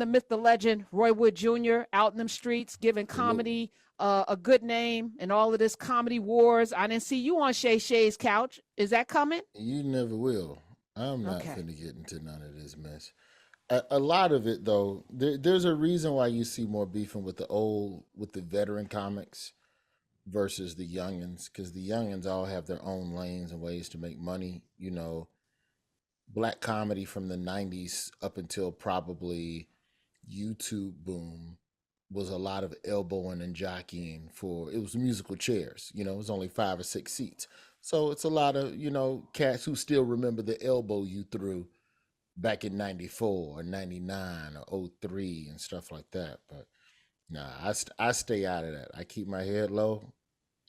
the myth, the legend, Roy Wood Jr. out in them streets giving comedy a good name and all of this comedy wars. I didn't see you on Shay Shay's couch. Is that coming? You never will. I'm not Okay. finna get into none of this mess. A lot of it though, there's a reason why you see more beefing with the veteran comics versus the youngins, because the youngins all have their own lanes and ways to make money. Black comedy from the 90s up until probably YouTube boom was a lot of elbowing and jockeying for, it was musical chairs. It was only 5 or 6 seats. So it's a lot of, cats who still remember the elbow you threw back in 94 or 99 or '03 and stuff like that. But nah, I stay out of that. I keep my head low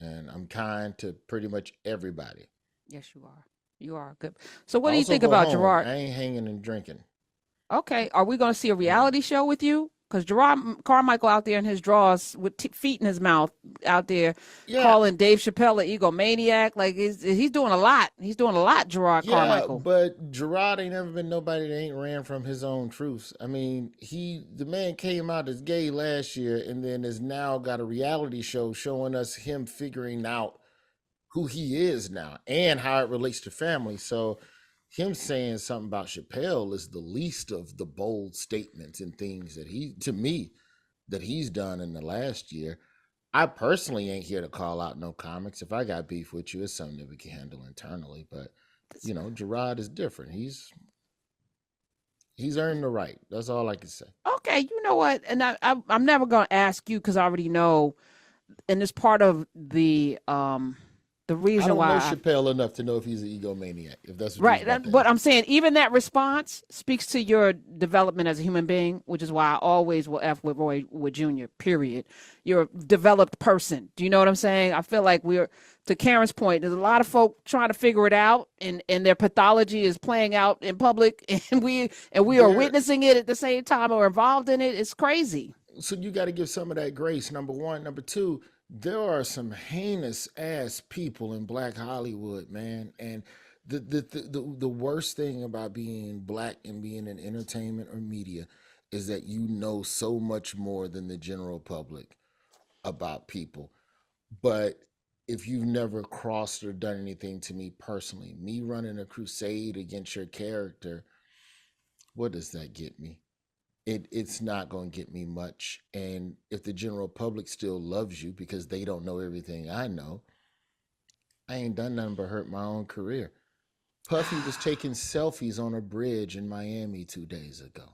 and I'm kind to pretty much everybody. Yes, you are. You are good. So I what do you also think go about home. Jerrod? I ain't hanging and drinking. Okay. Are we going to see a Mm. reality show with you? Because Jerrod Carmichael out there in his drawers with feet in his mouth out there Yeah, calling Dave Chappelle an egomaniac. Like he's doing a lot. He's doing a lot, Jerrod yeah, Carmichael. but Gerard ain't never been nobody that ain't ran from his own truths. I mean, the man came out as gay last year and then has now got a reality show showing us him figuring out who he is now and how it relates to family. So him saying something about Chappelle is the least of the bold statements and things that to me, that he's done in the last year. I personally ain't here to call out no comics. If I got beef with you, it's something that we can handle internally. But Gerard is different. He's earned the right. That's all I can say. Okay, you know what? And I'm never going to ask you because I already know, and it's part of the I reason don't know why Chappelle enough to know if he's an egomaniac, if that's what you was right. about to But ask I'm me. saying even that response speaks to your development as a human being, which is why I always will F with Roy Wood Jr., period. You're a developed person. Do you know what I'm saying? I feel like to Karen's point, there's a lot of folk trying to figure it out and their pathology is playing out in public and we are There, witnessing it at the same time or involved in it. It's crazy. so you got to give some of that grace. Number one, number two. There are some heinous ass people in Black Hollywood, man, and the worst thing about being black and being in entertainment or media is that you know so much more than the general public about people. But if you've never crossed or done anything to me personally, me running a crusade against your character, what does that get me? It's not going to get me much. And if the general public still loves you because they don't know everything I know, I ain't done nothing but hurt my own career. Puffy was taking selfies on a bridge in Miami 2 days ago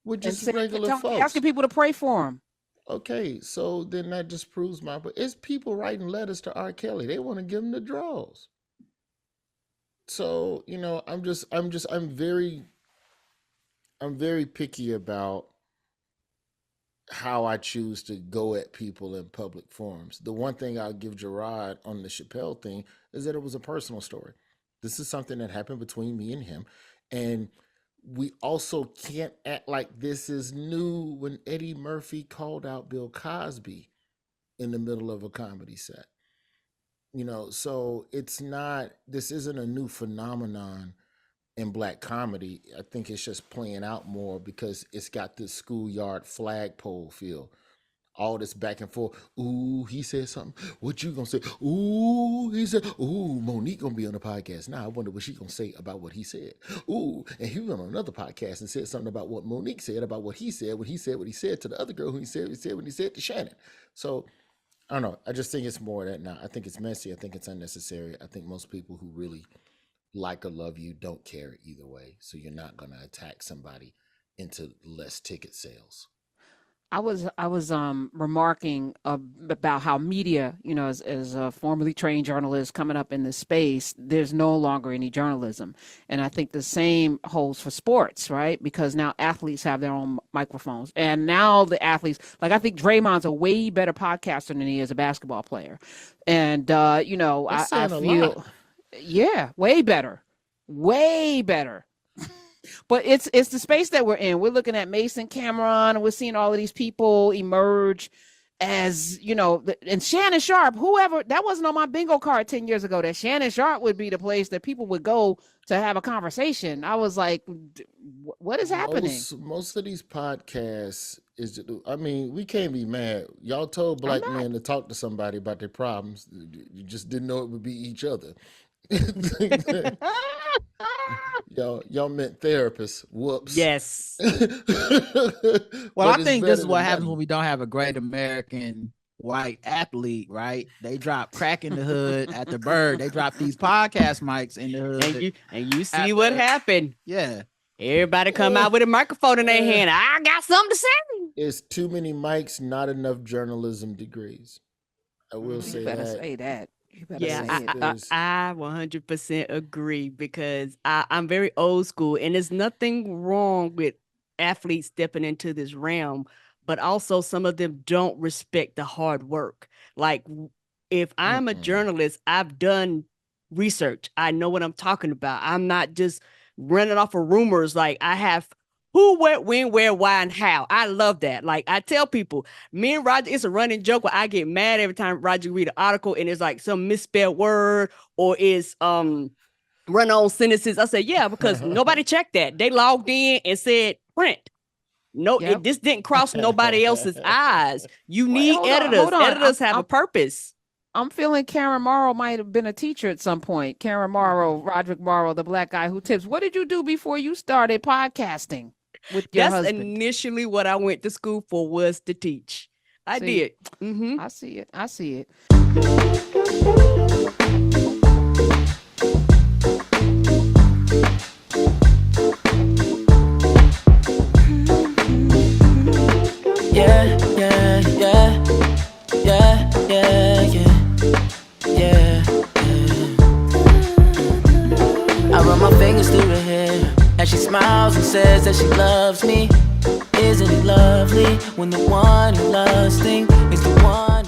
with And just saying, regular asking folks. people to pray for him. Okay, so then that just proves my. But it's people writing letters to R. Kelly. They want to give him the draws. So I'm very picky about how I choose to go at people in public forums. The one thing I'll give Gerard on the Chappelle thing is that it was a personal story. This is something that happened between me and him. And we also can't act like this is new when Eddie Murphy called out Bill Cosby in the middle of a comedy set. So this isn't a new phenomenon in black comedy. I think it's just playing out more because it's got this schoolyard flagpole feel. All this back and forth. Ooh, he said something. What you gonna say? Ooh, he said. Ooh, Monique gonna be on the podcast. Now I wonder what she gonna say about what he said. Ooh, and he went on another podcast and said something about what Monique said about what he said when he said what he said to the other girl who he said when he said to Shannon. So I don't know. I just think it's more of that now. I think it's messy. I think it's unnecessary. I think most people who really like or love you don't care either way. So you're not gonna attack somebody into less ticket sales. I was remarking about how media, as a formerly trained journalist coming up in this space, there's no longer any journalism, and I think the same holds for sports, right? Because now athletes have their own microphones, and now the athletes, like I think Draymond's a way better podcaster than he is a basketball player, and That's I saying a lot. feel, yeah, way better. But it's the space that we're in. We're looking at Mason Cameron, and we're seeing all of these people emerge, as and Shannon Sharp, whoever that wasn't on my bingo card 10 years ago, that Shannon Sharp would be the place that people would go to have a conversation. I was like, what is happening? Most of these podcasts is, I mean, we can't be mad. Y'all told I'm black not. men to talk to somebody about their problems. You just didn't know it would be each other. Y'all meant therapists. Whoops. Yes. Well, But I it's think this better is what than happens when nothing. we don't have a great American white athlete, right? They drop crack in the hood at the Bird. They drop these podcast mics in the hood. And you see what happened. Yeah. Everybody come out with a microphone in their hand. I got something to say. It's too many mics, not enough journalism degrees. I will say You better that. say that. You better Yeah, say it. I 100% agree because I'm very old school and there's nothing wrong with athletes stepping into this realm, but also some of them don't respect the hard work. Like if I'm a journalist, I've done research. I know what I'm talking about. I'm not just running off of rumors. Like I have who, what, when, where, why, and how. I love that. Like I tell people, me and Roger, it's a running joke where I get mad every time Roger read an article and it's like some misspelled word or it's run on sentences. I say, yeah, because nobody checked that. They logged in and said print. No, Yep. this didn't cross nobody else's eyes. You Wait, need hold on, editors. hold on. Editors have a purpose. I'm feeling Karen Morrow might have been a teacher at some point. Karen Morrow, Roderick Morrow, the black guy who tips. What did you do before you started podcasting with your That's husband? initially what I went to school for, was to teach. I See? did. Mm-hmm. I see it. I see it. Yeah, yeah, yeah, yeah, yeah, yeah, yeah, yeah. I run my fingers through her hair as she smiles and says that she loves me. Isn't it lovely when the one you're lusting is the one